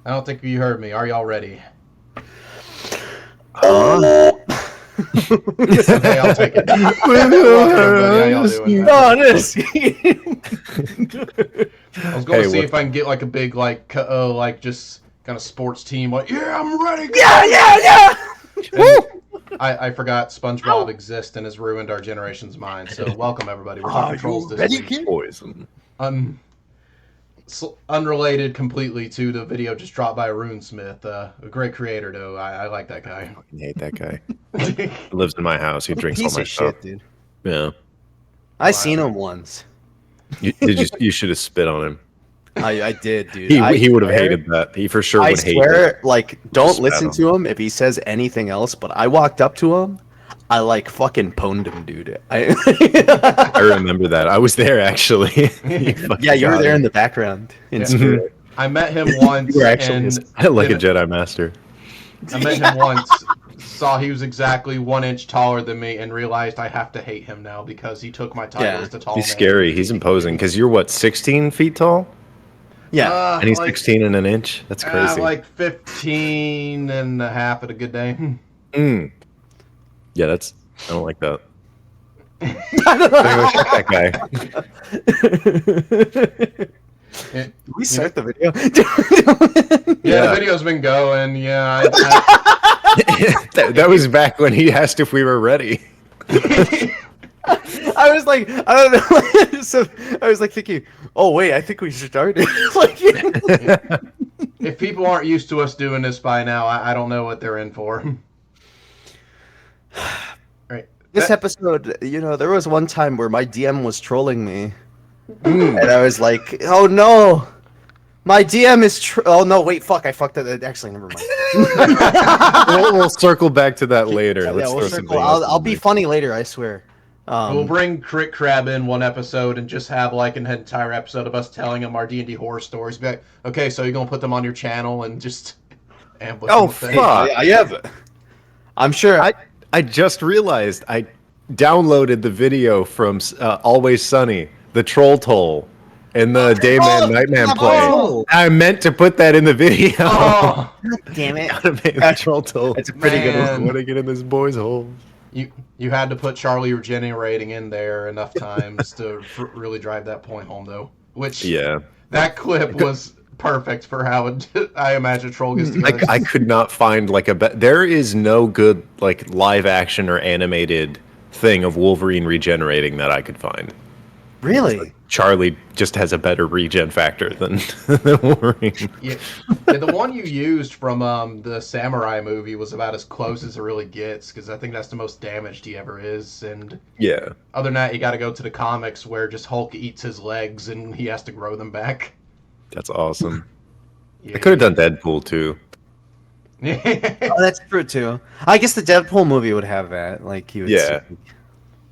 I don't think you heard me. Are y'all ready? Okay, I'll take it. Welcome, everybody. How y'all doing? I was going to see if I can get like a big like just kind of sports team. Like, yeah, I'm ready. Yeah. I forgot SpongeBob exists and has ruined our generation's mind. So welcome, everybody. We're talking trolls this week. Poison. Unrelated completely to the video just dropped by Runesmith. A great creator, though. I like that guy. I fucking hate that guy. He lives in my house. He drinks all Piece my of stuff. shit, dude. Yeah. I seen him once. You should have spit on him. I did, dude. He would have hated that. He for sure would hate it. I swear, like, don't listen him. to him if he says anything else. But I walked up to him, I like fucking pwned him, dude. I remember that. I was there actually. Yeah, you were there in the background in spirit. I met him once. You were actually like a Jedi Master. I met him once, saw he was exactly 1 inch taller than me, and realized I have to hate him now because he took my title as the tall He's man. scary. He's imposing because you're what, 16 feet tall? Yeah. And he's 16 and an inch? That's crazy. Like 15 and a half at a good day. Yeah, I don't like that. Anyway, check that guy. We start the video. Yeah, the video's been going. Yeah. that was back when he asked if we were ready. I was like, I don't know. So I was like thinking, oh wait, I think we started. Like, if people aren't used to us doing this by now, I don't know what they're in for. Right. This episode, there was one time where my DM was trolling me, and I was like, "Oh no, my DM is oh no, wait, fuck, I fucked it. Actually, never mind." We'll circle back to that later. Yeah, Let's we'll throw circle. something else I'll in be there. funny later, I swear. We'll bring Crit Crab in one episode and just have like an entire episode of us telling him our D&D horror stories. Be like, okay, so you're gonna put them on your channel and just ambush them with things? I have it. I'm sure. I just realized I downloaded the video from Always Sunny, the Troll Toll, and the Dayman Nightman play. Oh. I meant to put that in the video. Oh, Damn it. Gotta make the Troll Toll. It's a pretty good Man. one. I want to get in this boy's hole. you had to put Charlie regenerating in there enough times to really drive that point home, though. Which that clip was perfect for how I imagine Troll gets together. I could not find like there is no good like live action or animated thing of Wolverine regenerating that I could find. Really? Charlie just has a better regen factor than Wolverine. Yeah, the one you used from the Samurai movie was about as close as it really gets, because I think that's the most damaged he ever is. And yeah, other than that, you got to go to the comics where just Hulk eats his legs and he has to grow them back. That's awesome. Yeah, I could have done Deadpool too. Oh, that's true too. I guess the Deadpool movie would have that. Like he would. Yeah.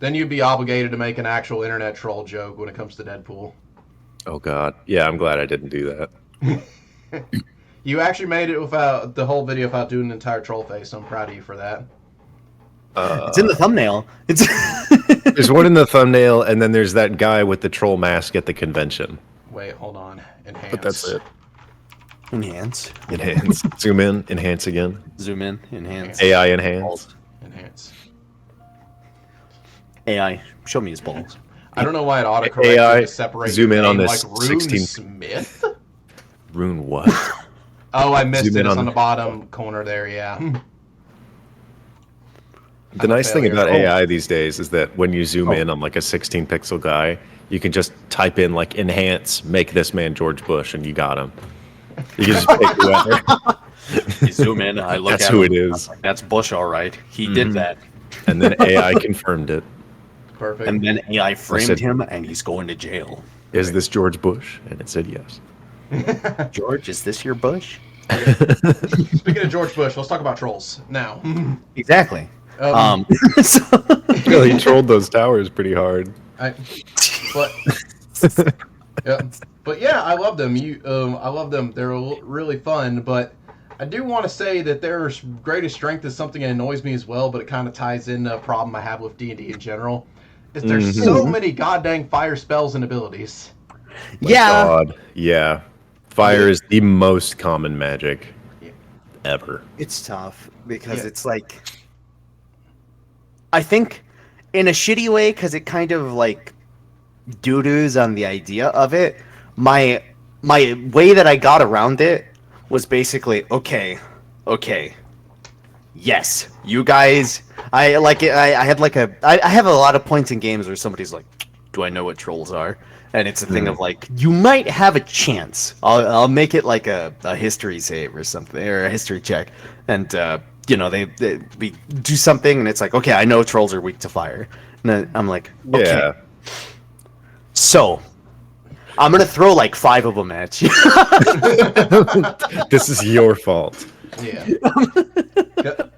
Then you'd be obligated to make an actual internet troll joke when it comes to Deadpool. Oh God, yeah, I'm glad I didn't do that. You actually made it without the whole video without doing an entire troll face. So I'm proud of you for that. It's in the thumbnail. It's There's one in the thumbnail, and then there's that guy with the troll mask at the convention. Wait, hold on. Enhance. But that's it. enhance. Enhance. Zoom in. Enhance again. Zoom in. Enhance. AI enhance. Enhance. AI. Show me his balls. I don't know why it autocorrected AI, to separate zoom your in on name this like 16 Runesmith? Rune what? Oh, I missed Zoom it. in It's on on the- the bottom corner there, yeah. The nice thing failure. about AI these days is that when you zoom in on like a 16 pixel guy, you can just type in like enhance, make this man George Bush, and you got him. You can just pick whoever. You zoom in. I look That's at who him, it is. I'm like, that's Bush, all right. He did that. And then AI confirmed it. Perfect. And then AI framed said- him, and he's going to jail. Is this George Bush? And it said yes. George, is this your Bush? Speaking of George Bush, let's talk about trolls now. Exactly. Well, he trolled those towers pretty hard. But yeah, I love them. I love them. They're really fun. But I do want to say that their greatest strength is something that annoys me as well. But it kind of ties into a problem I have with D&D in general. Is there's so many goddamn fire spells and abilities. My God. Yeah. Fire is the most common magic ever. It's tough because Yeah. it's like, I think in a shitty way, because it kind of like doo-doos on the idea of it. My way that I got around it was basically okay. Yes, you guys. I like it. I had like I have a lot of points in games where somebody's like, "Do I know what trolls are?" And it's a thing of like, you might have a chance. I'll make it like a history save or something, or a history check, and you know we do something, and it's like, okay, I know trolls are weak to fire, and then I'm like, okay, Yeah. so I'm gonna throw like 5 of them at you. This is your fault. Yeah.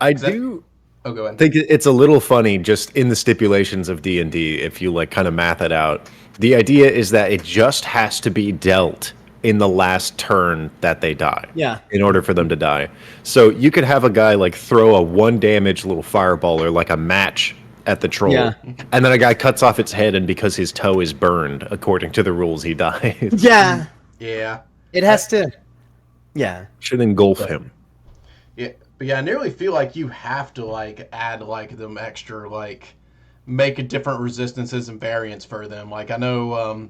I Is that- do Oh, go ahead. think it's a little funny just in the stipulations of D&D if you like kind of math it out. The idea is that it just has to be dealt in the last turn that they die. Yeah. In order for them to die. So you could have a guy like throw a 1 damage little fireball or like a match at the troll. Yeah. And then a guy cuts off its head, and because his toe is burned, according to the rules, he dies. Yeah, Yeah. it has to. Yeah. Should engulf him. Yeah, but yeah, I nearly feel like you have to like add like them extra like make a different resistances and variants for them. Like I know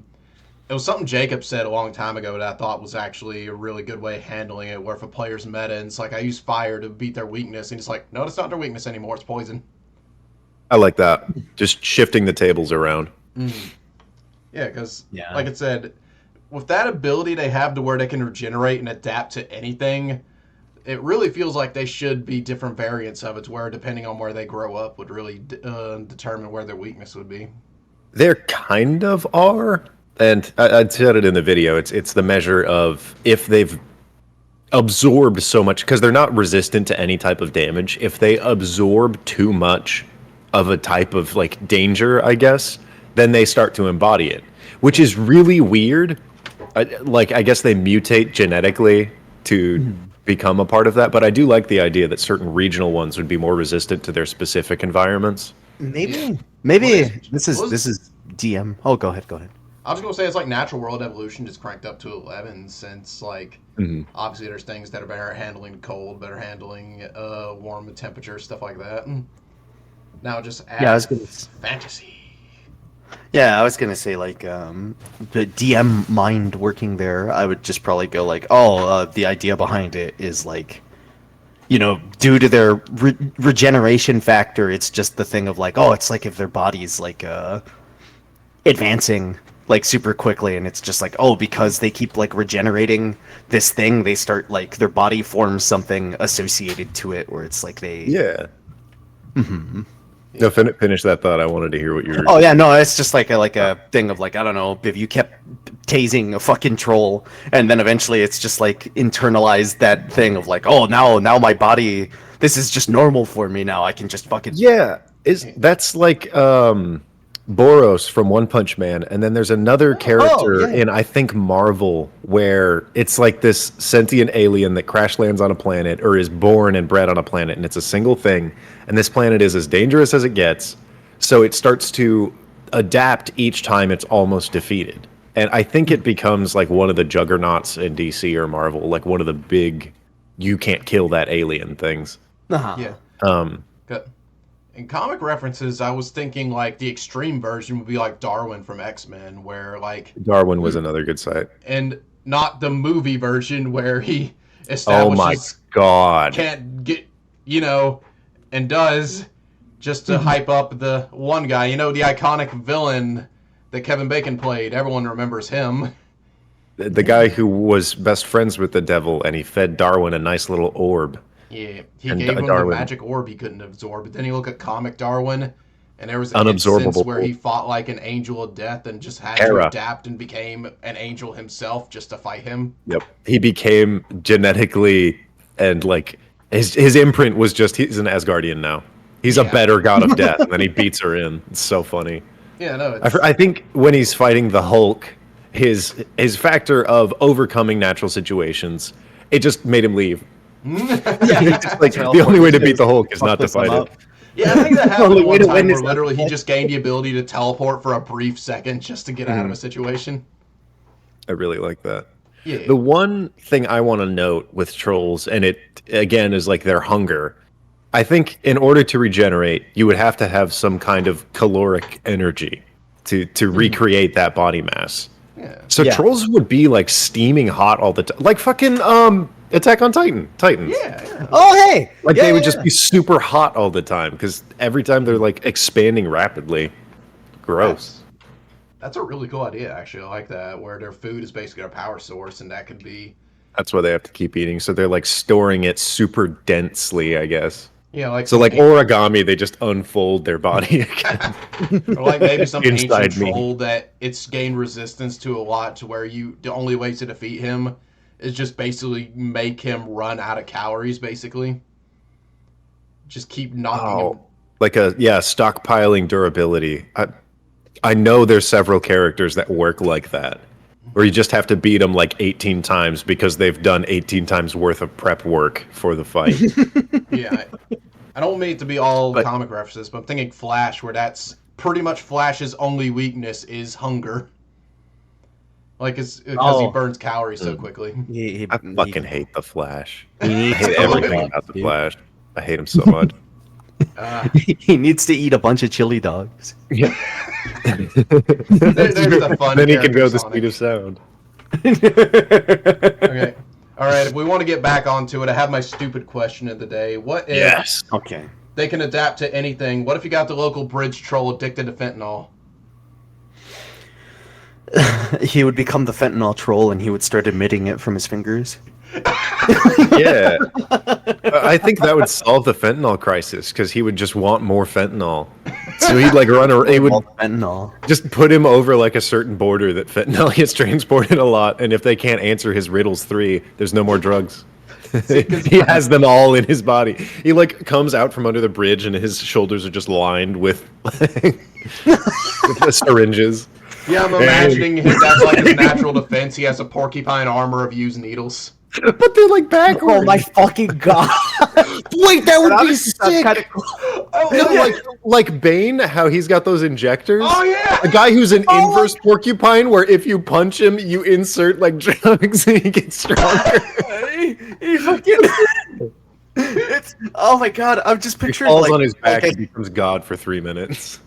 it was something Jacob said a long time ago that I thought was actually a really good way of handling it. Where if a player's meta and it's like I use fire to beat their weakness, and it's like no, it's not their weakness anymore. It's poison. I like that. Just shifting the tables around. Yeah, because Yeah. like it said, with that ability they have to where they can regenerate and adapt to anything. It really feels like they should be different variants of it, to where depending on where they grow up would really determine where their weakness would be. There kind of are, and I said it in the video. It's the measure of if they've absorbed so much, because they're not resistant to any type of damage. If they absorb too much of a type of like danger, I guess, then they start to embody it, which is really weird. I guess they mutate genetically to become a part of that, but I do like the idea that certain regional ones would be more resistant to their specific environments. Maybe What this is DM. Oh, go ahead. I was gonna say it's like natural world evolution just cranked up to 11 since like obviously there's things that are better at handling cold, better handling warm temperature, stuff like that. Now just add I was gonna fantasy. Yeah, I was gonna say like the DM mind working there. I would just probably go like, the idea behind it is like, you know, due to their regeneration factor, it's just the thing of like, it's like if their body's like advancing like super quickly, and it's just like, because they keep like regenerating this thing, they start like their body forms something associated to it, where it's like they Yeah. No, finish that thought. I wanted to hear what you were. Oh yeah, no, it's just like a thing of like, I don't know, if you kept tasing a fucking troll, and then eventually it's just like internalized that thing of like, now my body, this is just normal for me now. I can just fucking Yeah, that's like Boros from One Punch Man, and then there's another character in I think Marvel where it's like this sentient alien that crash lands on a planet or is born and bred on a planet, and it's a single thing, and this planet is as dangerous as it gets, so it starts to adapt each time it's almost defeated. And I think it becomes like one of the juggernauts in DC or Marvel, like one of the big you can't kill that alien things. Yeah. Good. In comic references, I was thinking like the extreme version would be like Darwin from X-Men, where like Darwin was another good site. and not the movie version where he Oh establishes my god. can't get and does just to hype up the one guy, the iconic villain that Kevin Bacon played. Everyone remembers him. The guy who was best friends with the devil, and he fed Darwin a nice little orb. Yeah, he And gave him the Darwin. magic orb he couldn't absorb. But then you look at comic Darwin, and there was an Unabsorbable instance where he orb. fought like an angel of death and just had to Hera. adapt and became an angel himself just to fight him. Yep. He became genetically, and like his imprint was just he's an Asgardian now. He's a better god of death, and then he beats her in. It's so funny. Yeah, no, it's, I think when he's fighting the Hulk, his factor of overcoming natural situations, it just made him leave. It's like the only way to beat the Hulk is not to fight it. yeah, I think that happened Only way one to time win where is literally he not- just gained the ability to teleport for a brief second just to get out of a situation. I really like that. Yeah. The one thing I want to note with trolls, and it again is like their hunger. I think in order to regenerate, you would have to have some kind of caloric energy to recreate that body mass. Yeah. So Yeah. trolls would be like steaming hot all the time, like fucking Attack on Titans. Yeah. Oh, hey! Like Yeah, they would yeah, just be super hot all the time because every time they're like expanding rapidly. Gross. That's a really cool idea, actually. I like that, where their food is basically a power source, and that could be, That's why they have to keep eating. So they're like storing it super densely, I guess. like So some like origami, they just unfold their body again. or like maybe some ancient Inside me. troll that it's gained resistance to a lot, to where the only way to defeat him is just basically make him run out of calories, basically. Just keep knocking him. Like stockpiling durability. I know there's several characters that work like that, where you just have to beat them like 18 times because they've done 18 times worth of prep work for the fight. Yeah, I don't mean it to be all comic references, but I'm thinking Flash, where that's pretty much Flash's only weakness is hunger. Like, it's because he burns calories so quickly. I fucking hate the Flash. He I needs hate to everything eat about the dude. Flash. I hate him so much. He needs to eat a bunch of chili dogs. There's the fun. Then he can go character, the Sonic. speed of sound. Okay. All right. If we want to get back onto it, I have my stupid question of the day. What if Yes. Okay. they can adapt to anything? What if you got the local bridge troll addicted to fentanyl? He would become the fentanyl troll and he would start emitting it from his fingers. Yeah. I think that would solve the fentanyl crisis because he would just want more fentanyl. So he'd like run around. He would Fentanyl. just put him over like a certain border that fentanyl gets transported a lot. And if they can't answer his riddles 3, there's no more drugs. He has them all in his body. He like comes out from under the bridge and his shoulders are just lined with, with the syringes. Yeah, I'm imagining that's like his natural defense. He has a porcupine armor of used needles. But they're like backwards. Oh my fucking god! Wait, that would be Honestly, that's sick. kinda cool. Oh, No, yeah. like Bane, how he's got those injectors. Oh, yeah. A guy who's an inverse porcupine, where if you punch him, you insert like drugs and he gets stronger. He fucking. It's oh my god! I'm just He picturing falls like, on his back like and becomes God for 3 minutes.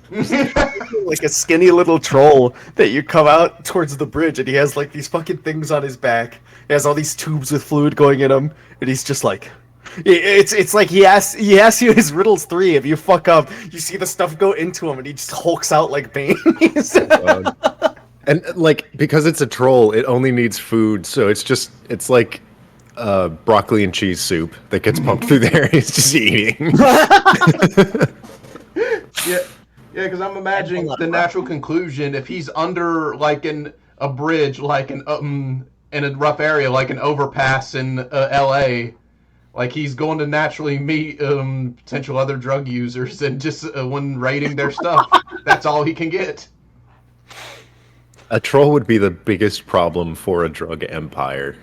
like a skinny little troll that you come out towards the bridge, and he has like these fucking things on his back. He has all these tubes with fluid going in him, and he's just like, it's like he asks you his riddles 3. If you fuck up, you see the stuff go into him, and he just hulks out like Bane. And like because it's a troll, it only needs food, so it's like broccoli and cheese soup that gets pumped through there. He's just eating. Yeah, because I'm imagining the natural conclusion if he's under like a bridge, like in a rough area, like an overpass in L.A. Like he's going to naturally meet potential other drug users, and just when raiding their stuff, that's all he can get. A troll would be the biggest problem for a drug empire.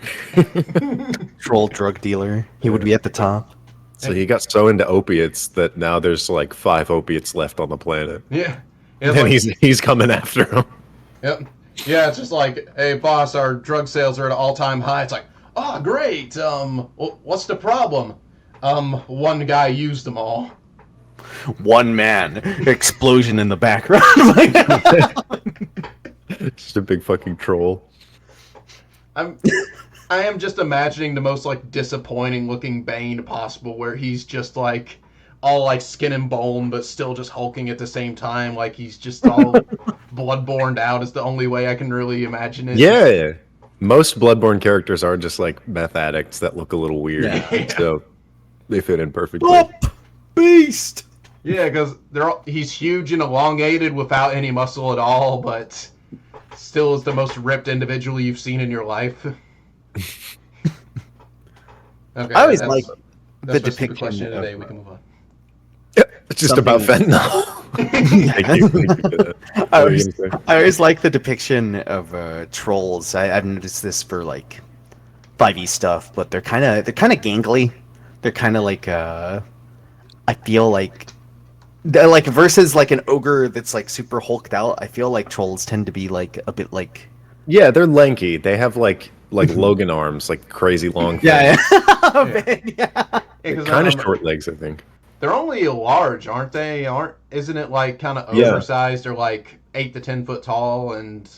Troll drug dealer. He would be at the top. So he got so into opiates that now there's like 5 opiates left on the planet. Yeah. And like, he's coming after him. Yep. Yeah, it's just like, hey, boss, our drug sales are at an all-time high. It's like, oh, great. What's the problem? One guy used them all. One man. Explosion in the background. Just a big fucking troll. I am just imagining the most like disappointing looking Bane possible, where he's just like all like skin and bone, but still just hulking at the same time. Like he's just all bloodborne out is the only way I can really imagine it. Yeah. Most Bloodborne characters are just like meth addicts that look a little weird. Yeah. So they fit in perfectly. Up, beast. Yeah, because he's huge and elongated without any muscle at all, but still is the most ripped individual you've seen in your life. Okay, I always that's- like that's the my stupid depiction question of, today. We can move on. It's just about fentanyl. Thank you. I always like the depiction of trolls. I've noticed this for like 5e stuff, but they're kind of gangly. They're kind of like I feel like they're like versus like an ogre that's like super hulked out. I feel like trolls tend to be like a bit like Yeah, they're lanky. They have like like Logan arms, like crazy long. Yeah, Yeah. Big, yeah. Kind of short legs, I think. They're only large, aren't they? Isn't it like kind of Yeah. oversized? They're like 8 to 10 foot tall, and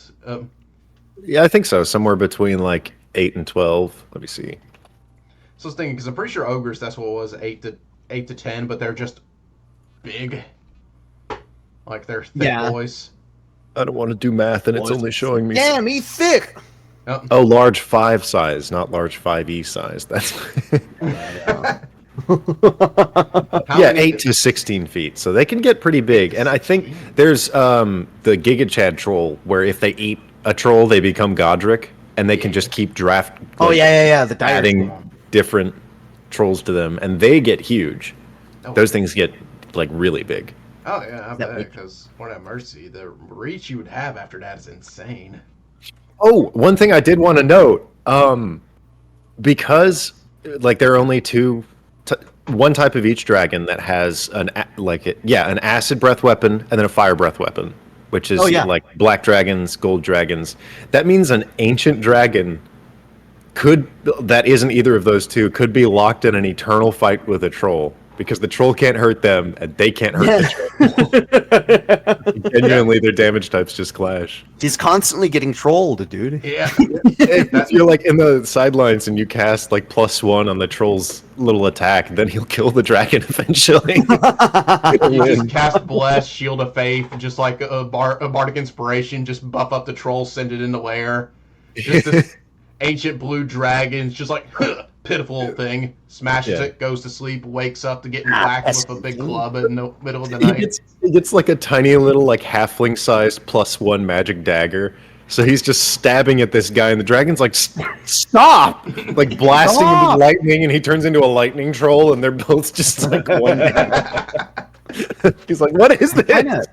Yeah, I think so. Somewhere between like 8 and 12. Let me see. so I was thinking because I'm pretty sure ogres that's what it was 8 to 10, but they're just big, like they're thick Yeah. boys. I don't want to do math, and it's only showing me. Damn, he's thick. Oh, large 5 size, not large 5e size. That's How yeah, many- 8 to 16 feet. So they can get pretty big. And I think there's the Giga Chad troll, where if they eat a troll, they become Godric, and they can just keep Oh yeah. The dire adding troll. different trolls to them, and they get huge. Oh. Those things get like really big. Oh yeah, I That bet would- because Lord have mercy, the reach you would have after that is insane. Oh, one thing I did want to note, because like there are only one type of each dragon that has an acid breath weapon and then a fire breath weapon, which is like black dragons, gold dragons. That means an ancient dragon that isn't either of those two could be locked in an eternal fight with a troll, because the troll can't hurt them and they can't hurt the troll. Genuinely, their damage types just clash. He's constantly getting trolled, dude. Yeah, If you're like in the sidelines and you cast like +1 on the troll's little attack, then he'll kill the dragon eventually. you just cast Bless, Shield of Faith, just like a Bardic Inspiration, just buff up the troll, send it into lair. Just this ancient blue dragon, just like pitiful little thing, smashes it, goes to sleep, wakes up to getting whacked with a big club in the middle of the night. He gets like a tiny little like halfling-sized +1 magic dagger. So he's just stabbing at this guy, and the dragon's like, "Stop!" Like blasting him with lightning, and he turns into a lightning troll, and they're both just like one. He's like, "What is this?"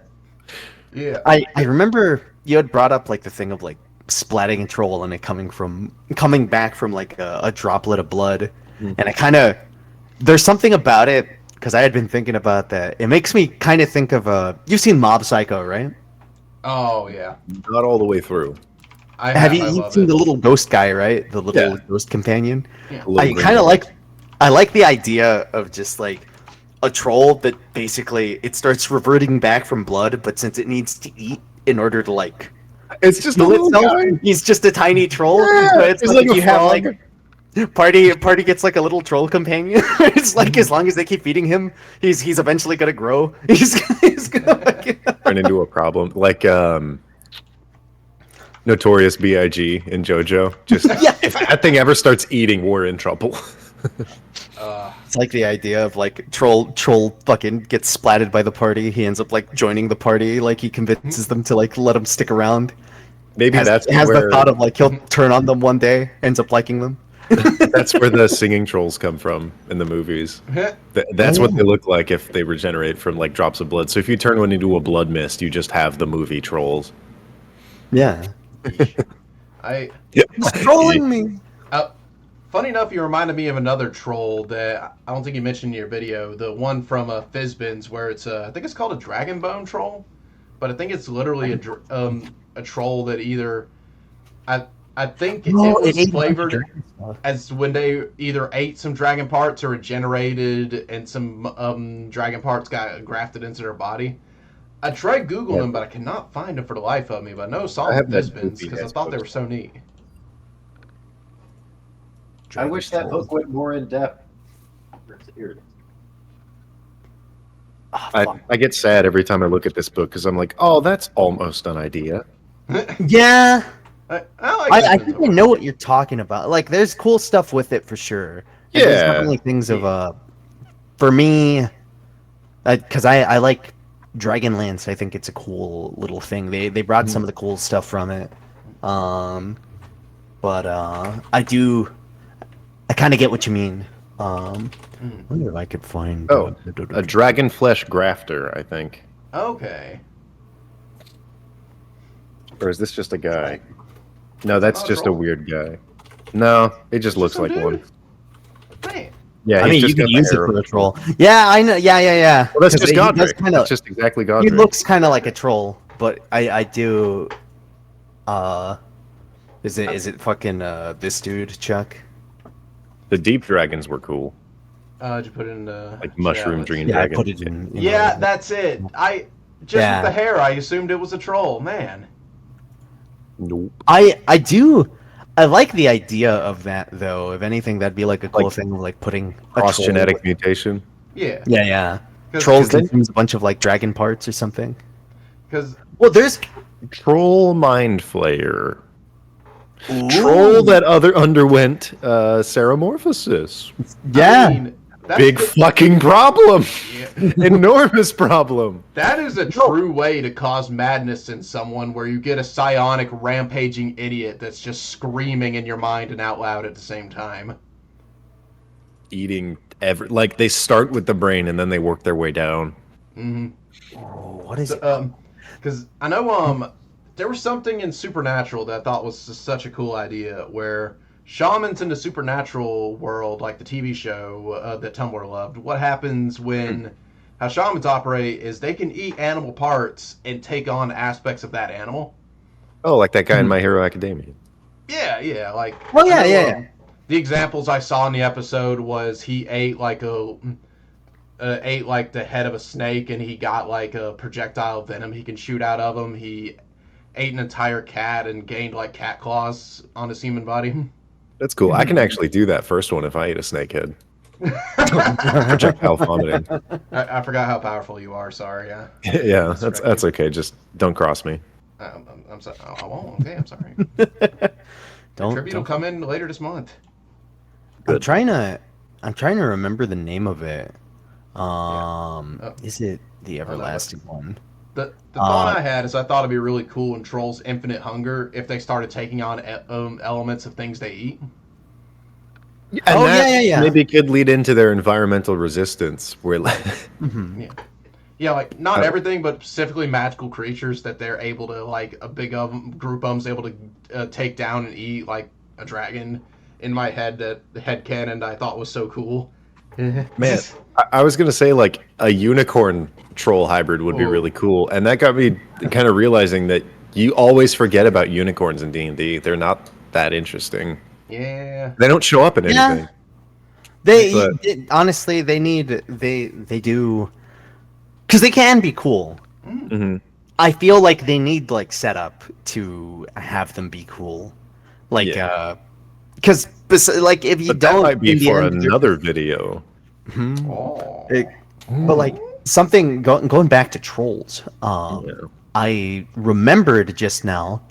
Yeah, I remember you had brought up like the thing of like splatting a troll and it coming back from like a droplet of blood, and I kind of there's something about it because I had been thinking about that. It makes me kind of think of you've seen Mob Psycho, right? oh yeah. Not all the way through. Have I you love seen it. the little ghost guy, right? The little ghost companion. Yeah. I kind of I like the idea of just like a troll that basically it starts reverting back from blood, but since it needs to eat in order to like It's just a kill little itself, guy. he's just a tiny troll. Yeah, So it's he's like, like a you have frog. like party gets like a little troll companion. It's like as long as they keep feeding him, he's eventually gonna grow. He's gonna like, Turn into a problem, like Notorious B.I.G. in JoJo. Just if that thing ever starts eating, we're in trouble. It's like the idea of like troll fucking gets splatted by the party. He ends up like joining the party. Like he convinces them to like let him stick around. Maybe Has that's the where thought of like he'll turn on them one day. Ends up liking them. that's where the singing trolls come from in the movies. That's what they look like if they regenerate from like drops of blood. So if you turn one into a blood mist, you just have the movie trolls. Yeah. He's trolling me. Funny enough, you reminded me of another troll that I don't think you mentioned in your video. The one from Fizbins, where it's I think it's called a dragon bone troll, but I think it's literally a troll that either I think it was ate flavored as when they either ate some dragon parts or regenerated, and some dragon parts got grafted into their body. I tried Googling them, but I cannot find them for the life of me. But I know some have that Fizbins goofy because I ass thought they poster. were so neat. I wish that book went more in depth. Here it is. I get sad every time I look at this book because I'm like, oh, that's almost an idea. Yeah. I Fizbins think I over. know what you're talking about. Like, there's cool stuff with it for sure. And there's Yeah. definitely things of for me, because I like Dragonlance. I think it's a cool little thing. They brought some of the cool stuff from it. But I kind of get what you mean. I wonder if I could find. Oh, a dragon flesh grafter, I think. Okay. Or is this just a guy? No, that's Oh, just a troll. weird guy. No, it just looks Some like dude. one. Man. Yeah, I he's mean, you just can got the use it arrow. for a troll. Yeah, I know. Yeah. Well, that's 'Cause just he does Godric. kinda- That's just exactly He Godric. looks kind of like a troll, but I do. Is it fucking this dude, Chuck? The deep dragons were cool, Did you put it in like mushroom chat? dream Yeah, I dragon. put it in. Yeah, that's it. I just Yeah. with the hair, I assumed it was a troll. Man. Nope. I do. I like the idea of that though. If anything, that'd be like a cool Like, thing, like putting a Cross troll- genetic mutation. Yeah. Yeah. 'Cause- Trolls then- consumes a bunch of like dragon parts or something. Because Well, there's Troll mind flayer. Troll that underwent ceramorphosis. yeah. I mean, that's Big fucking problem. Yeah. Enormous problem. That is a true way to cause madness in someone, where you get a psionic, rampaging idiot that's just screaming in your mind and out loud at the same time. Eating like they start with the brain and then they work their way down. Mm-hmm. Oh, what is it? Because I know there was something in Supernatural that I thought was just such a cool idea, where shamans in the supernatural world, like the TV show that Tumblr loved, what happens when how shamans operate is they can eat animal parts and take on aspects of that animal. Oh, like that guy in My Hero Academia. Yeah, like. Well, yeah, I know, yeah. The examples I saw in the episode was he ate like the head of a snake, and he got like a projectile venom he can shoot out of him. He ate an entire cat and gained like cat claws on his human body. That's cool. I can actually do that first one if I eat a snake head. Projectile vomiting. I forgot how powerful you are. Sorry. Yeah. Yeah, that's okay. Just don't cross me. I'm sorry. I won't. Okay, I'm sorry. Tribute will come in later this month. I'm trying to remember the name of it. Is it the Everlasting one? The thought I had is I thought it'd be really cool in Trolls Infinite Hunger if they started taking on elements of things they eat. And that yeah. maybe could lead into their environmental resistance. Where Yeah, like not everything, but specifically magical creatures that they're able to, like a big group of them's able to take down and eat, like a dragon. In my head, that headcanon I thought was so cool. Man, I was gonna say like a unicorn troll hybrid would be really cool, and that got me kind of realizing that you always forget about unicorns in D&D. They're not that interesting. Yeah. They don't show up in anything. Honestly, they do, because they can be cool. Mm-hmm. I feel like they need like setup to have them be cool, like because like if you But don't, that might be in the for end, they're- another video. Oh. But like something going back to trolls, I remembered just now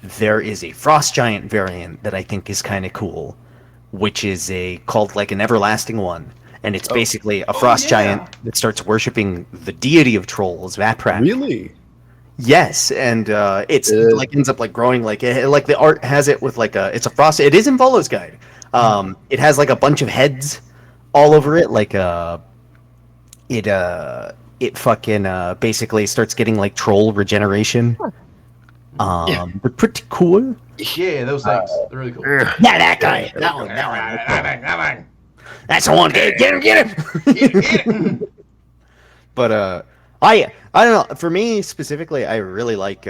there is a frost giant variant that I think is kind of cool, which is called like an everlasting one, and it's basically a frost giant that starts worshiping the deity of trolls, Vaprak. Really? Yes, and it's like ends up like growing like the art has it with like it's a frost. It is in Volo's guide. It has like a bunch of heads all over it, like it fucking basically starts getting like troll regeneration. They're pretty cool. Yeah, those things. They're really cool. Yeah, that guy. That one. That's the one. Get him. Get it. But I don't know. For me specifically, I really like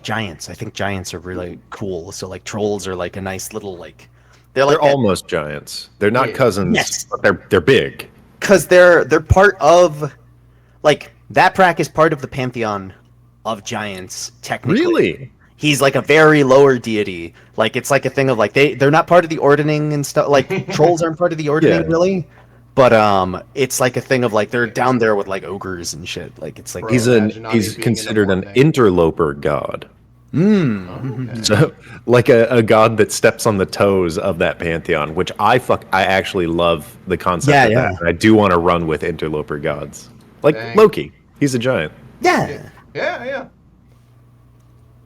giants. I think giants are really cool. So like trolls are like a nice little like They're almost giants. They're not cousins, but they're big. Because they're part of like Vaprak is part of the pantheon of giants technically. Really? He's like a very lower deity. Like it's like a thing of like they're not part of the ordning and stuff. Like trolls aren't part of the ordning really. But it's like a thing of like they're down there with like ogres and shit. Like it's like Bro, he's considered an interloper god. Okay. So like a god that steps on the toes of that pantheon, which I actually love the concept of that. And I do want to run with interloper gods. Like Loki. He's a giant. Yeah.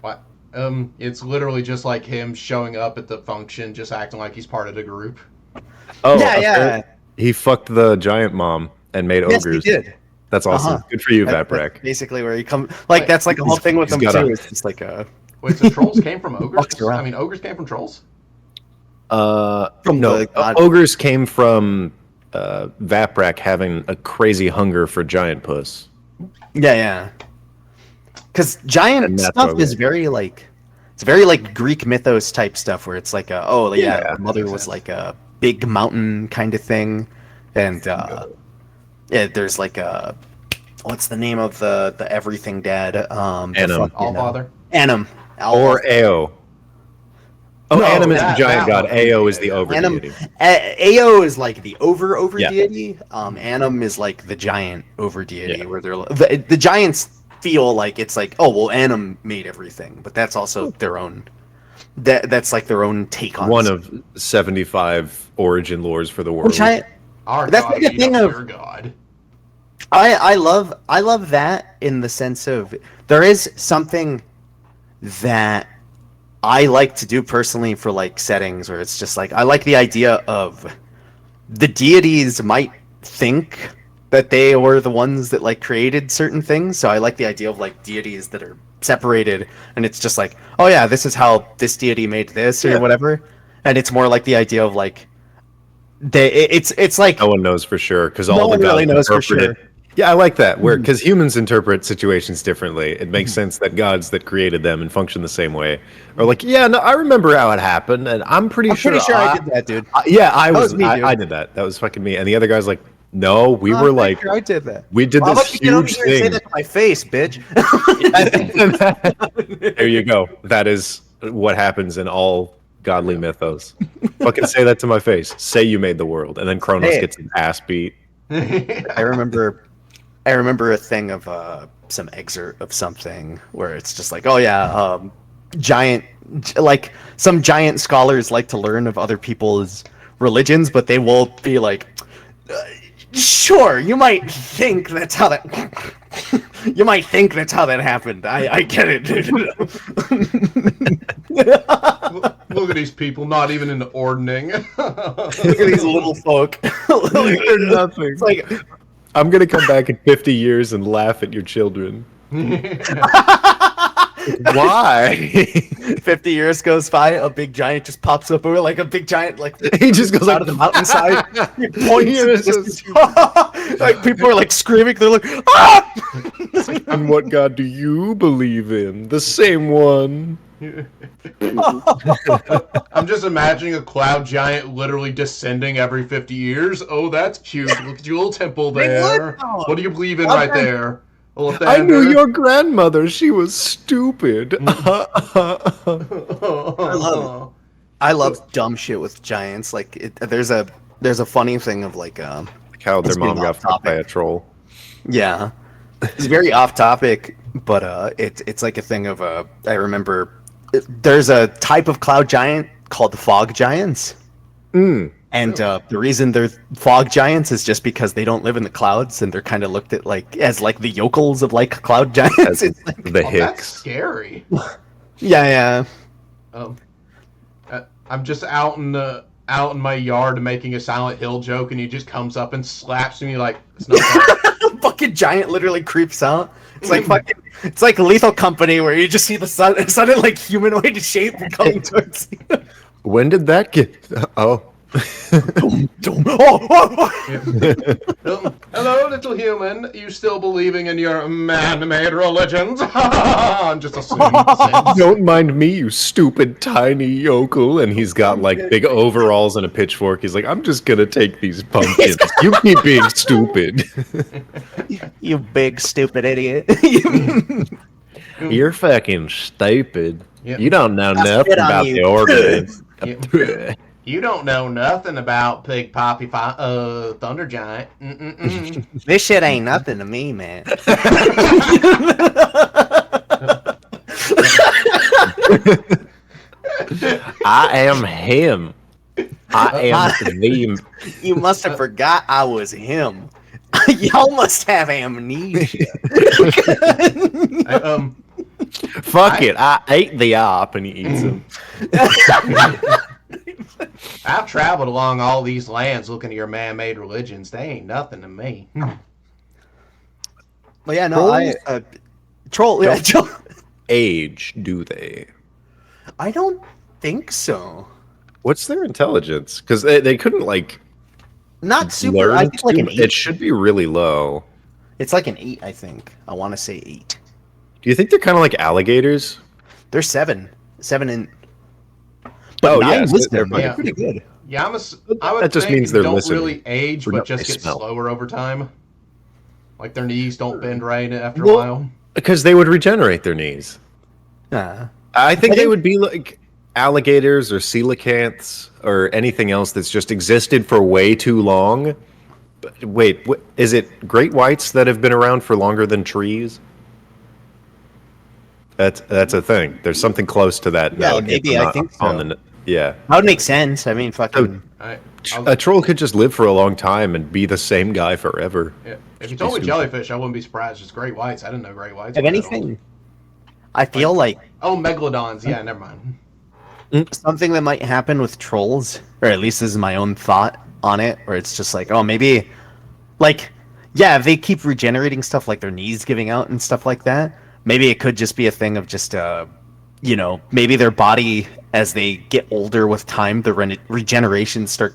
What? It's literally just like him showing up at the function, just acting like he's part of the group. Oh, yeah. He fucked the giant mom and made ogres. He did. That's awesome. Good for you, Vaprak. Basically, where he comes, like that's like a whole thing with them too. It's just like a. Wait, so trolls came from ogres? I mean, ogres came from trolls? Ogres came from Vaprak having a crazy hunger for giant puss. Yeah. Because giant stuff is very like, it's very like Greek mythos type stuff where it's like Yeah, the mother makes was sense. like a big mountain kind of thing, and yeah, there's like a what's the name of the everything dad? Annam. Allfather. Annam. Or Ao. Oh, No, Annam is the that- giant that god. one. Ao is the Yeah. over Annam, deity. Ao is like the over Yeah. deity. Annam is like the giant over deity, Yeah. where they're the giants feel like it's like, oh well, Annam made everything, but that's also their own. That's like their own take on One it. of 75 origin lores for the world. Which Our That's God like a beat thing up of- your God. I love that in the sense of there is something that I like to do personally for like settings where it's just like I like the idea of the deities might think that they were the ones that like created certain things. So I like the idea of like deities that are separated and it's just like, oh yeah, this is how this deity made this or Yeah. whatever. And it's more like the idea of like it's like No one knows for sure because no all the one really gods knows for interpret it. sure. Yeah, I like that. Where because humans interpret situations differently, it makes sense that gods that created them and function the same way are like, yeah, no, I remember how it happened, and I'm pretty sure I did that, dude. yeah, I That was. was me, dude. I did that. That was fucking me. And the other guy's like, no, we I'm were pretty like, sure I did that. we did How this about you get over huge here and say thing. that to my face, bitch? There you go. That is what happens in all godly mythos. Fucking say that to my face. Say you made the world, and then Kronos Hey. gets his ass beat. I remember a thing of some excerpt of something where it's just like, oh yeah, like some giant scholars like to learn of other people's religions, but they will be like, sure, you might think that's how that happened. I get it. Look at these people, not even into ordning. Look at these little folk. They're nothing. It's like, I'm gonna come back in 50 years and laugh at your children. Why? 50 years goes by, a big giant just pops up over like a big giant like He just goes out like of the mountainside. He points Here at is this- like people are like screaming. They're like, ah! And what god do you believe in? The same one. I'm just imagining a cloud giant literally descending every 50 years. Oh, that's cute. Look at your little temple They there. would, though. What do you believe in Cloud right giant- there? Little I knew thunder? your grandmother. She was stupid. I love dumb shit with giants. Like there's a funny thing of like How their It's mom being got off fucked by topic. a troll. yeah, it's very off topic, but it's like a thing of I remember there's a type of cloud giant called the fog giants. And the reason they're fog giants is just because they don't live in the clouds, and they're kind of looked at like as like the yokels of like cloud giants. It's like, The Oh, that's Hicks. scary. yeah. I'm just out in my yard making a Silent Hill joke, and he just comes up and slaps me like it's no fun. Fucking giant literally creeps out. It's like fucking. It's like Lethal Company where you just see the sudden like humanoid shape coming towards you. When did that get? Oh. Hello, little human. You still believing in your man-made religions? I'm just assuming. Don't mind me, you stupid tiny yokel. And he's got like big overalls and a pitchfork. He's like, I'm just gonna take these pumpkins. You keep being stupid. You big stupid idiot. You're fucking stupid. Yep. You don't know I'll nothing spit on about you. the ordinance. You don't know nothing about Big Poppy Thunder Giant. Mm-mm-mm. This shit ain't nothing to me, man. I am him. I am the. You must have forgot I was him. Y'all must have amnesia. Fuck it. I ate the op and he eats him. I've traveled along all these lands looking at your man-made religions. They ain't nothing to me. But yeah, no, troll. Yeah, troll. Age, do they? I don't think so. What's their intelligence? Because they couldn't like Not super. learn. I think like an 8. It should be really low. It's like an 8. I think. I want to say 8. Do you think they're kind of like alligators? They're 7. 7 and but Oh, 9 yeah, so they're wisdom. They're Yeah. pretty good. Yeah, I would That just think means they're don't listening. really age, Or but no, just they get smell. slower over time. Like their knees don't bend right after a Well, while. because they would regenerate their knees. I think they would be like alligators or coelacanths or anything else that's just existed for way too long. But wait, is it great whites that have been around for longer than trees? That's a thing. There's something close to that. Yeah, note maybe, I think on so. the yeah. That would make sense. I mean, fucking. I A troll could just live for a long time and be the same guy forever. Yeah. If you told me jellyfish, I wouldn't be surprised. Just great whites. I didn't know great whites. If were that anything, I feel like old. Oh, megalodons. Yeah, never mind. something that might happen with trolls, or at least this is my own thought on it, where it's just like, oh, maybe, like, yeah, if they keep regenerating stuff, like their knees giving out and stuff like that, maybe it could just be a thing of just, you know, maybe their body, as they get older with time, the regeneration start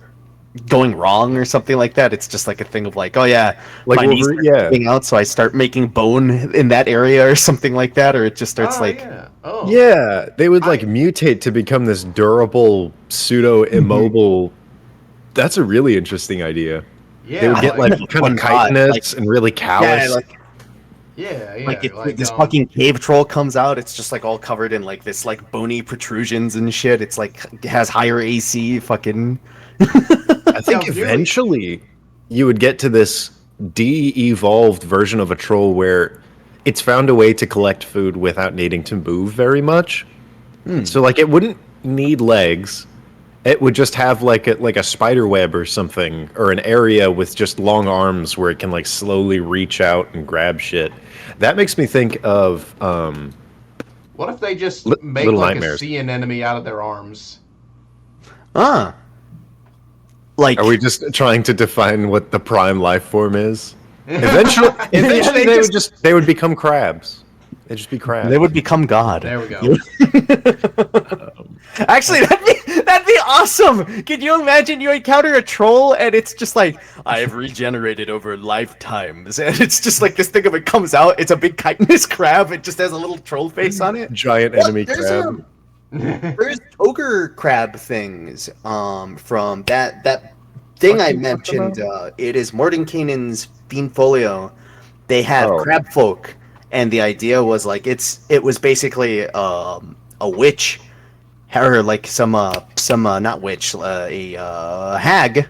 going wrong or something like that. It's just like a thing of like, oh yeah, Like my knees are yeah. giving out, so I start making bone in that area or something like that, or it just starts like, yeah. Oh. Yeah, they would like mutate to become this durable, pseudo immobile. That's a really interesting idea. Yeah. They would get like kind one of thought, chitinous and really callous. yeah, like yeah. like, this fucking cave troll comes out, it's just like all covered in like this like bony protrusions and shit. It's like it has higher AC, fucking. I think Sounds really- eventually you would get to this de-evolved version of a troll where it's found a way to collect food without needing to move very much. So like it wouldn't need legs. It would just have like a spider web or something, or an area with just long arms where it can like slowly reach out and grab shit. That makes me think of What if they just Li- make Little like Nightmares. a sea anemone out of their arms? Like, Are we just trying to define what the prime life form is? Eventually, they would become crabs. They'd just be crabs. they would become God. There we go. Actually, that'd be awesome. Could you imagine you encounter a troll and it's just like, I have regenerated over lifetimes, and it's just like this thing of it comes out. It's a big chitinous crab. It just has a little troll face on it. Giant enemy crab. There's ogre crab things. From that thing I mentioned. It is Mordenkainen's Beanfolio. They have crab folk, and the idea was like it was basically a witch, or like some not witch, a hag,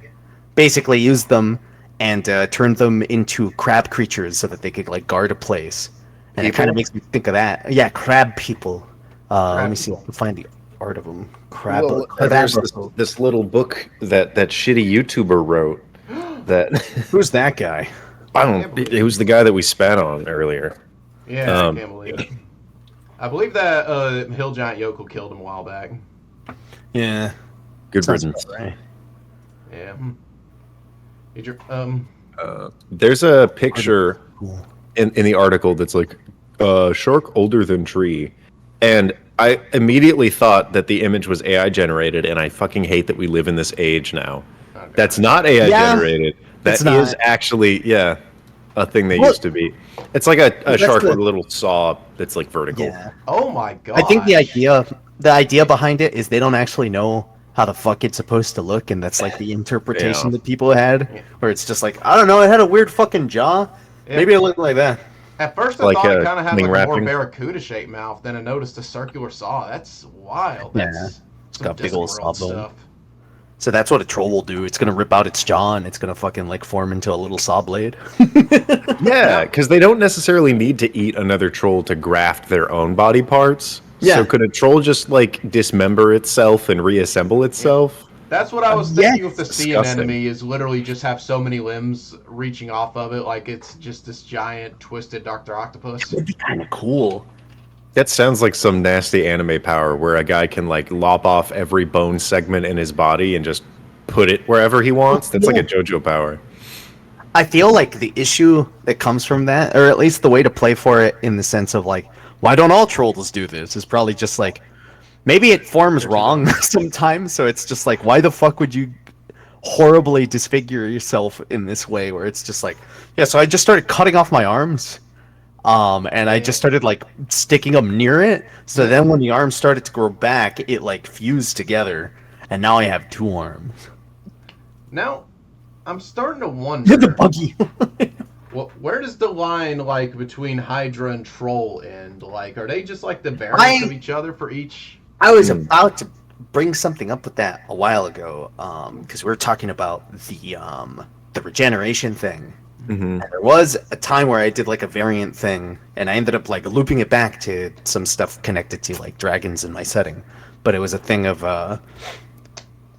basically used them and turned them into crab creatures so that they could like guard a place. And it kind of makes me think of that. Yeah, crab people. Let me see if I can find the art of them. Crab. Well, there's this little book that shitty YouTuber wrote. That Who's that guy? I don't. It was the guy that we spat on earlier. Yeah, I can't believe it. I believe that Hill Giant Yokel killed him a while back. Yeah. Good Sounds riddance. about right. Yeah. There's a picture in the article that's like shark older than tree, and I immediately thought that the image was AI generated, and I fucking hate that we live in this age now. Okay. That's not AI generated. That it's not. is actually a thing they used to be. It's like a shark with a little saw that's like vertical. Yeah. Oh my god! I think the idea behind it is they don't actually know how the fuck it's supposed to look, and that's like the interpretation that people had, where it's just like, I don't know, it had a weird fucking jaw. Maybe it looked like that. At first, I Like, thought it kind of had like a more wrapping. barracuda-shaped mouth. Then I noticed a circular saw. That's wild. Yeah. That's It's got big old Discworld saw bone. So that's what a troll will do. It's gonna rip out its jaw and it's gonna fucking like form into a little saw blade. Yeah, because they don't necessarily need to eat another troll to graft their own body parts. Yeah. So could a troll just like dismember itself and reassemble itself? That's what I was thinking with the It's sea disgusting. anemone is literally just have so many limbs reaching off of it, like it's just this giant twisted Dr. Octopus. It'd be kind of cool. That sounds like some nasty anime power where a guy can like lop off every bone segment in his body and just put it wherever he wants. That's like a JoJo power. I feel like the issue that comes from that, or at least the way to play for it in the sense of like, why don't all trolls do this, is probably just like, maybe it forms wrong sometimes, so it's just like, why the fuck would you horribly disfigure yourself in this way, where it's just like, yeah, so I just started cutting off my arms, And I just started like sticking them near it. So then when the arms started to grow back, it like fused together, and now I have 2 arms. Now, I'm starting to The wonder. buggy. Well, where does the line like between Hydra and Troll end? Like, are they just like the variants of each other for each? I was about to bring something up with that a while ago, because we were talking about the regeneration thing. Mm-hmm. And there was a time where I did like a variant thing, and I ended up like looping it back to some stuff connected to like dragons in my setting. But it was a thing of I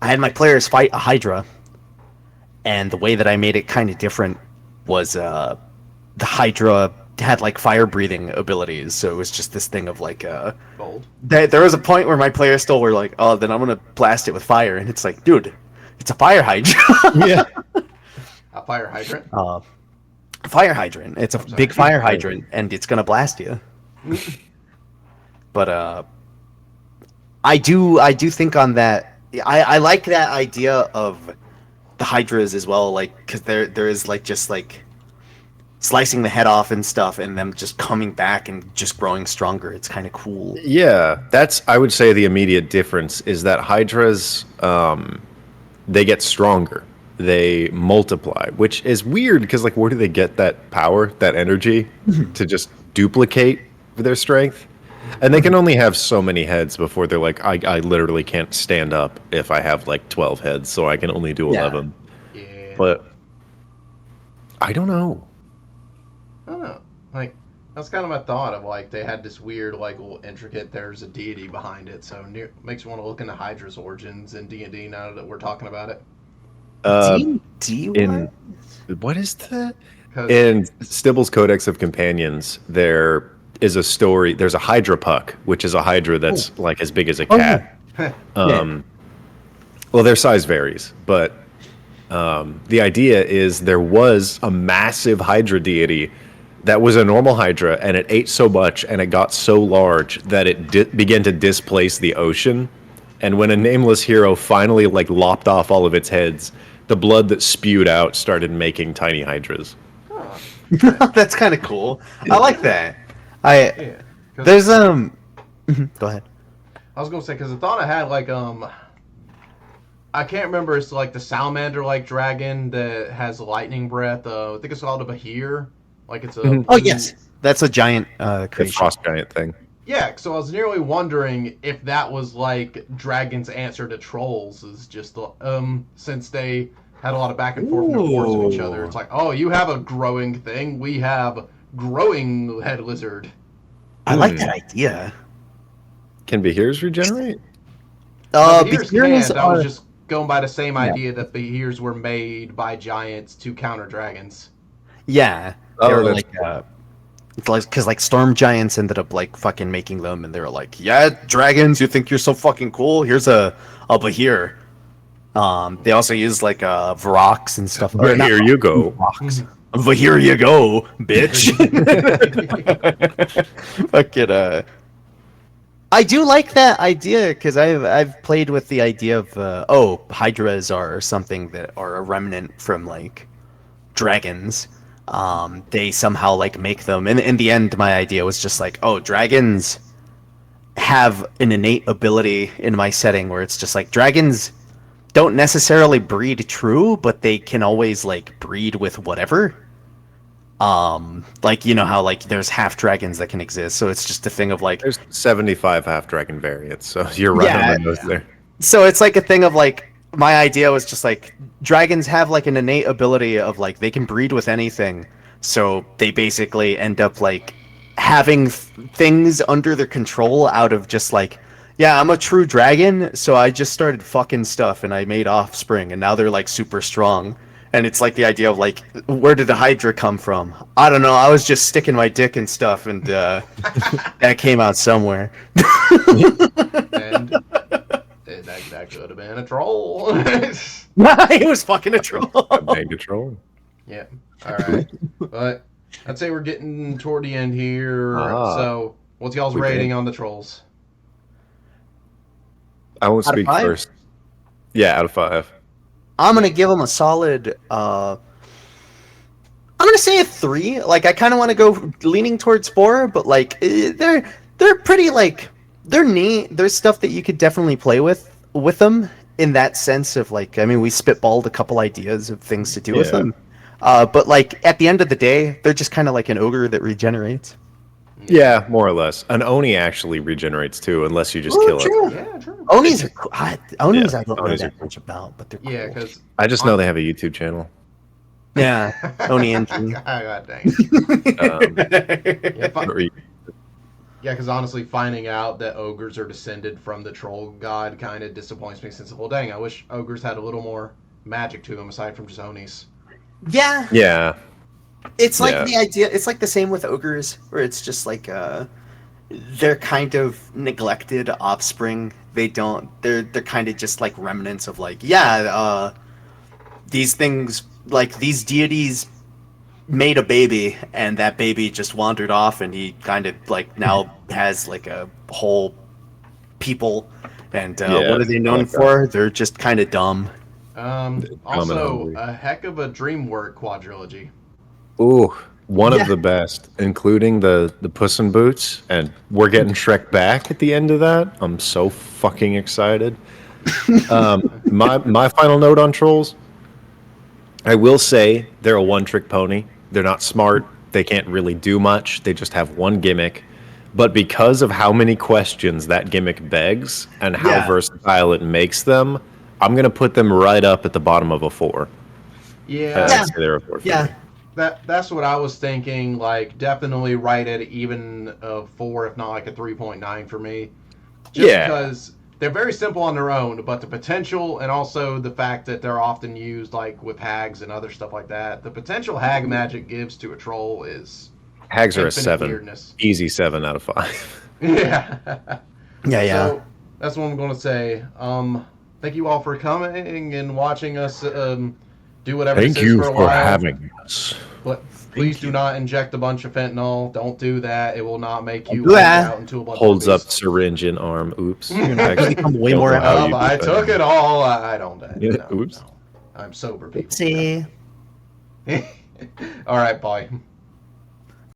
had my players fight a Hydra, and the way that I made it kind of different was the Hydra had like fire breathing abilities, so it was just this thing of like Bold. there was a point where my players still were like, oh, then I'm gonna blast it with fire, and it's like, dude, it's a fire Hydra. Yeah. A fire hydrant. Fire hydrant. It's a big fire hydrant, and it's gonna blast you. But I do think on that. I like that idea of the hydras as well, like because there is like just like slicing the head off and stuff, and them just coming back and just growing stronger. It's kind of cool. Yeah, that's I would say the immediate difference is that hydras they get stronger. They multiply, which is weird because like where do they get that power, that energy to just duplicate their strength? And they can only have so many heads before they're like, I literally can't stand up if I have like 12 heads, so I can only do 11. Yeah. But I don't know. I don't know. Like, that's kind of my thought of like they had this weird like little intricate. There's a deity behind it, so makes you want to look into Hydra's origins in D&D now that we're talking about it. D In what is that? 'Cause- In Stibble's Codex of Companions, there is a story. There's a Hydra puck, which is a Hydra that's like as big as a cat. Well, their size varies, but the idea is there was a massive Hydra deity that was a normal Hydra, and it ate so much and it got so large that it began to displace the ocean. And when a nameless hero finally like lopped off all of its heads, the blood that spewed out started making tiny hydras. That's kind of cool. I like that. Yeah. 'Cause There's go ahead. I was gonna say because the thought I had like I can't remember. It's like the salamander like dragon that has lightning breath. I think it's called a Bahir. Like it's a Oh yes, that's a giant The creature. frost giant thing. Yeah, so I was nearly wondering if that was like Dragon's answer to trolls, is just since they had a lot of back and forth wars with each other. It's like, oh, you have a growing thing, we have growing head lizard. I like that idea. Can Behirs regenerate? Behirs Behirs can't. I was are- just going by the same idea that Behirs were made by giants to counter dragons. Yeah, Oh, they were that's like it's like because like storm giants ended up like fucking making them, and they were like, yeah, dragons, you think you're so fucking cool? Here's a Bahir. They also use like Vrox and stuff. Or not Here you go. Vrox. But here you go, bitch. Fucking I do like that idea because I've played with the idea of hydras are something that are a remnant from like dragons. They somehow like make them, and in the end my idea was just like, oh, dragons have an innate ability in my setting where it's just like dragons don't necessarily breed true, but they can always like breed with whatever. Like you know how like there's half dragons that can exist, so it's just a thing of like There's 75 half dragon variants, so you're right Yeah, on the nose there. so it's like a thing of like my idea was just like dragons have like an innate ability of like they can breed with anything, so they basically end up like having things under their control out of just like, yeah, I'm a true dragon, so I just started fucking stuff and I made offspring and now they're like super strong. And it's like the idea of like, where did the Hydra come from? I don't know, I was just sticking my dick and stuff, and that came out somewhere. And that could have been a troll. It was fucking a troll. Mega troll. Yeah. All right. But I'd say we're getting toward the end here. So, what's y'all's We rating did. on the trolls? I won't Out of speak 5? first. Yeah, out of 5. I'm gonna give him a solid I'm gonna say a 3. Like, I kind of want to go leaning towards 4, but like they're pretty like they're neat. There's stuff that you could definitely play with them in that sense of like. I mean, we spitballed a couple ideas of things to do with Yeah. them, but like at the end of the day, they're just kind of like an ogre that regenerates. Yeah, more or less. An Oni actually regenerates too, unless you just Oh, kill it. true. Yeah, true. Onis are cool. Onis Yeah, I don't know Onis that are much about, but they're cool. Yeah, because I just know they have a YouTube channel. Yeah, Oni engine. God dang. it. Um, Yeah, or you- yeah, because honestly, finding out that ogres are descended from the troll god kind of disappoints me. Since, well, dang, I wish ogres had a little more magic to them aside from just onis. Yeah, yeah, it's like Yeah. the idea. It's like the same with ogres, where it's just like they're kind of neglected offspring. They don't. They're kind of just like remnants of like these things like these deities made a baby and that baby just wandered off and he kind of like now has like a whole people and Yeah, what are they known like that. for? They're just kind of dumb. Also, hungry. a heck of a DreamWorks quadrilogy. Ooh, one Yeah. of the best, including the Puss in Boots, and we're getting Shrek back at the end of that. I'm so fucking excited. My final note on trolls. I will say they're a one-trick pony. They're not smart. They can't really do much. They just have one gimmick. But because of how many questions that gimmick begs and how Yeah. versatile it makes them, I'm gonna put them right up at the bottom of a 4. Yeah, I'd say they're a 4 for Yeah. me. that's what I was thinking. Like, definitely right at even a 4, if not like a 3.9 for me. Just Yeah. because they're very simple on their own, but the potential and also the fact that they're often used like with hags and other stuff like that. The potential hag magic gives to a troll is Hags are a infinite 7. weirdness. Easy 7 out of 5. Yeah. Yeah. So that's what I'm going to say. Thank you all for coming and watching us do whatever Thank this is you for a for while. having us. But please do not inject a bunch of fentanyl. Don't do that. It will not make you do that. out into a blood Holds up beast. syringe in arm. Oops. Actually, become way don't more know how you I do took that. it all. I don't. Yeah, No, oops. no. I'm sober, people. See. All right, bye.